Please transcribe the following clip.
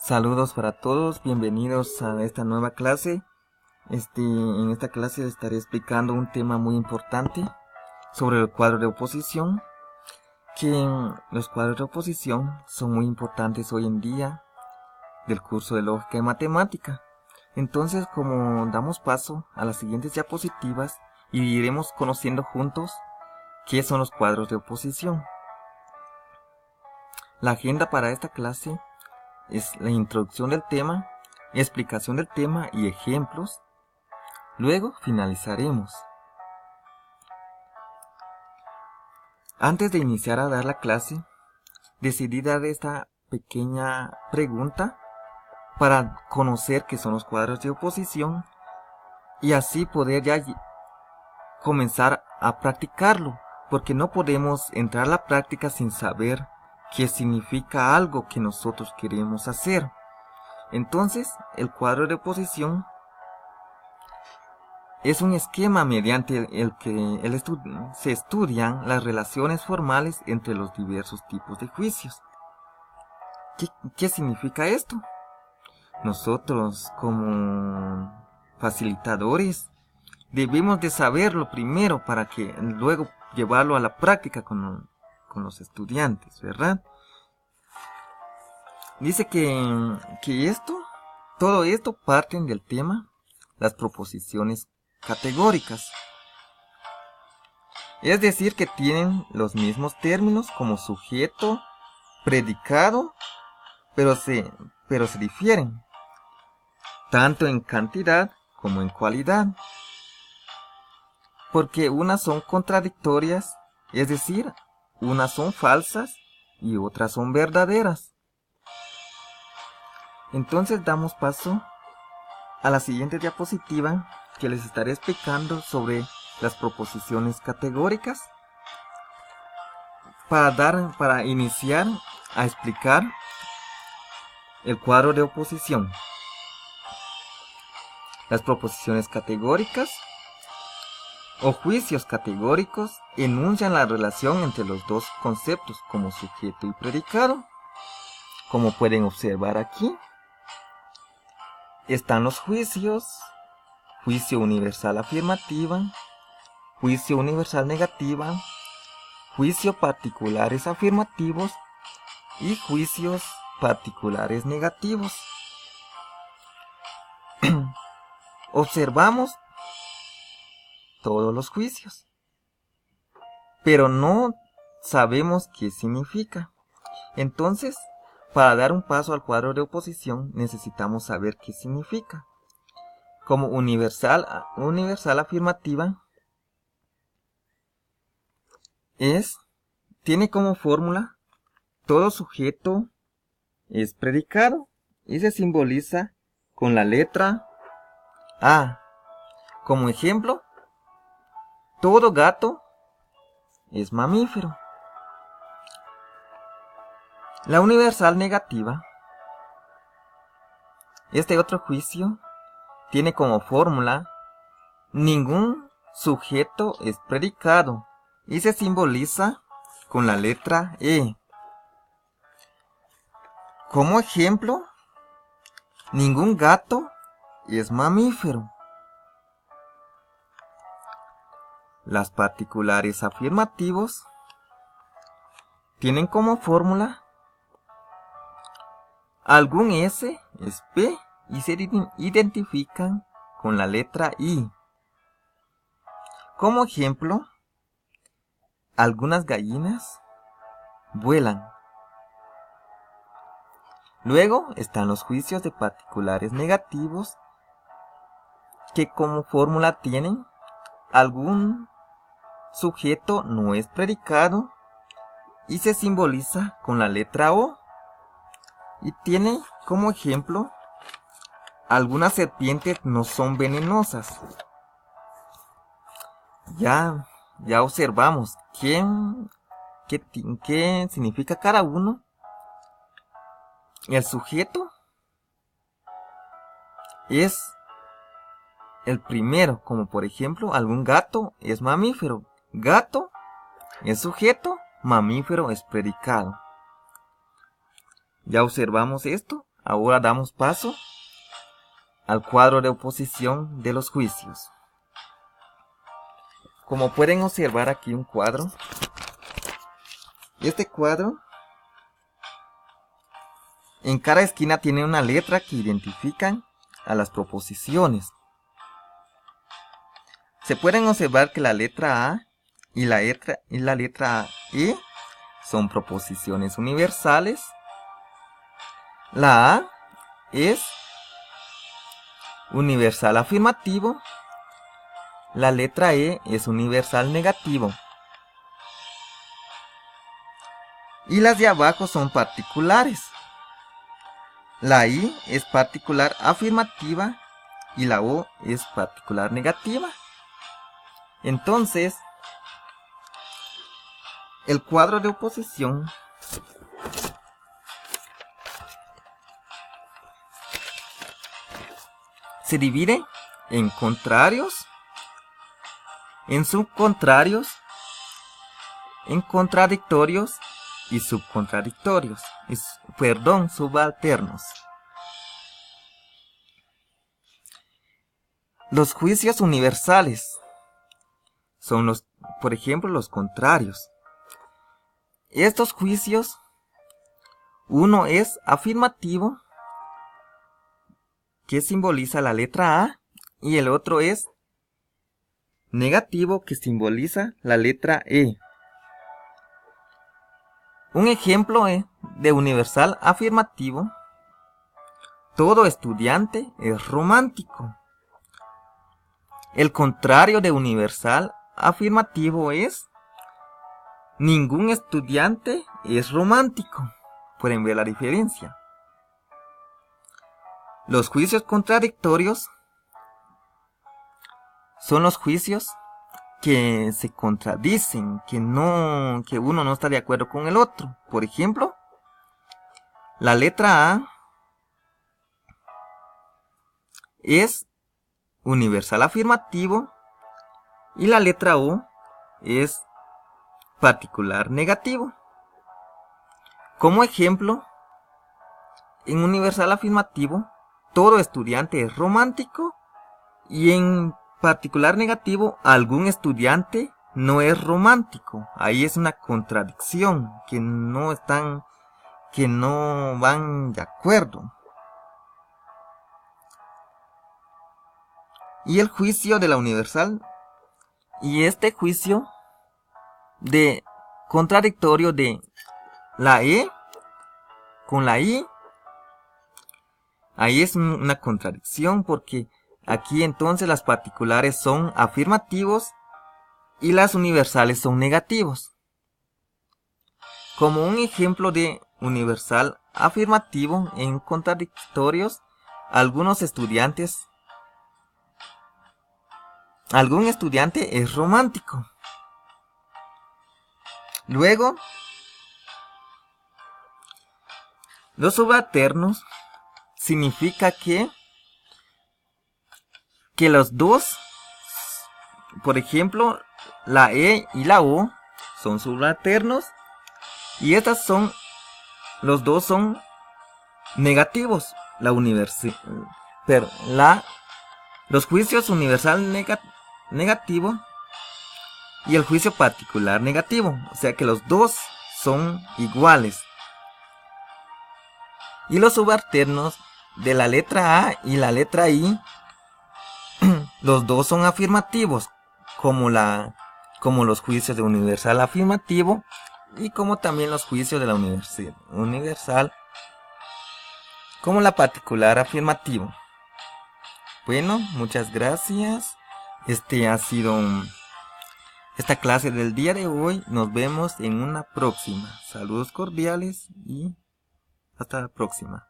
Saludos para todos, bienvenidos a esta nueva clase. En esta clase les estaré explicando un tema muy importante sobre el cuadro de oposición, que los cuadros de oposición son muy importantes hoy en día del curso de lógica y matemática. Entonces, como damos paso a las siguientes diapositivas y iremos conociendo juntos qué son los cuadros de oposición. La agenda para esta clase es la introducción del tema, explicación del tema y ejemplos. Luego finalizaremos. Antes de iniciar a dar la clase, decidí dar esta pequeña pregunta para conocer qué son los cuadros de oposición y así poder ya comenzar a practicarlo, porque no podemos entrar a la práctica sin saber qué significa algo que nosotros queremos hacer. Entonces, el cuadro de oposición es un esquema mediante el que se estudian las relaciones formales entre los diversos tipos de juicios. ¿Qué significa esto? Nosotros, como facilitadores, debemos de saberlo primero para que luego llevarlo a la práctica con los estudiantes, ¿verdad? Dice que todo esto parten del tema, las proposiciones categóricas. Es decir, que tienen los mismos términos como sujeto, predicado, pero se difieren, tanto en cantidad como en cualidad. Porque unas son contradictorias, es decir, unas son falsas y otras son verdaderas. Entonces damos paso a la siguiente diapositiva que les estaré explicando sobre las proposiciones categóricas para iniciar a explicar el cuadro de oposición. Las proposiciones categóricas o juicios categóricos enuncian la relación entre los dos conceptos como sujeto y predicado. Como pueden observar aquí, están los juicios: juicio universal afirmativa, juicio universal negativa, juicio particulares afirmativos y juicios particulares negativos. Observamos todos los juicios, pero no sabemos qué significa. Entonces, para dar un paso al cuadro de oposición necesitamos saber qué significa. Como universal afirmativa tiene como fórmula: todo sujeto es predicado y se simboliza con la letra A. Como ejemplo, todo gato es mamífero. La universal negativa, este otro juicio, tiene como fórmula: ningún sujeto es predicado y se simboliza con la letra E. Como ejemplo, ningún gato es mamífero. Las particulares afirmativos tienen como fórmula: algún S es P y se identifican con la letra I. Como ejemplo, algunas gallinas vuelan. Luego están los juicios de particulares negativos, que como fórmula tienen: algún sujeto no es predicado y se simboliza con la letra O. Y tiene como ejemplo: algunas serpientes no son venenosas. Ya observamos qué significa cada uno. El sujeto es el primero, como por ejemplo, algún gato es mamífero. Gato es sujeto, mamífero es predicado. Ya observamos esto. ahora damos paso al cuadro de oposición de los juicios. Como pueden observar aquí un cuadro. Este cuadro, en cada esquina tiene una letra que identifican a las proposiciones. Se pueden observar que la letra A y la letra E son proposiciones universales. La A es universal afirmativo. La letra E es universal negativo. Y las de abajo son particulares. La I es particular afirmativa y la O es particular negativa. Entonces, el cuadro de oposición se divide en contrarios, en subcontrarios, en contradictorios y subcontradictorios, subalternos. Los juicios universales son por ejemplo, los contrarios. Estos juicios, uno es afirmativo, que simboliza la letra A, y el otro es negativo, que simboliza la letra E. Un ejemplo de universal afirmativo: todo estudiante es romántico. El contrario de universal afirmativo es ningún estudiante es romántico. Pueden ver la diferencia. Los juicios contradictorios son los juicios que se contradicen, que uno no está de acuerdo con el otro. Por ejemplo, la letra A es universal afirmativo y la letra O es particular negativo. Como ejemplo, en universal afirmativo, todo estudiante es romántico, y en particular negativo, algún estudiante no es romántico. Ahí es una contradicción, que no van de acuerdo. Y el juicio de la universal, y este juicio de contradictorio de la E con la I, ahí es una contradicción, porque aquí entonces las particulares son afirmativos y las universales son negativos. Como un ejemplo de universal afirmativo en contradictorios, algún estudiante es romántico. Luego, los subalternos significa que los dos, por ejemplo, la E y la O son subalternos, y los dos son negativos. Los juicios universal negativo y el juicio particular negativo, o sea que los dos son iguales. Y los subalternos de la letra A y la letra I, los dos son afirmativos, como los juicios de universal afirmativo y como también los juicios de la universal como la particular afirmativo. Bueno, muchas gracias. Ha sido esta clase del día de hoy. Nos vemos en una próxima. Saludos cordiales y hasta la próxima.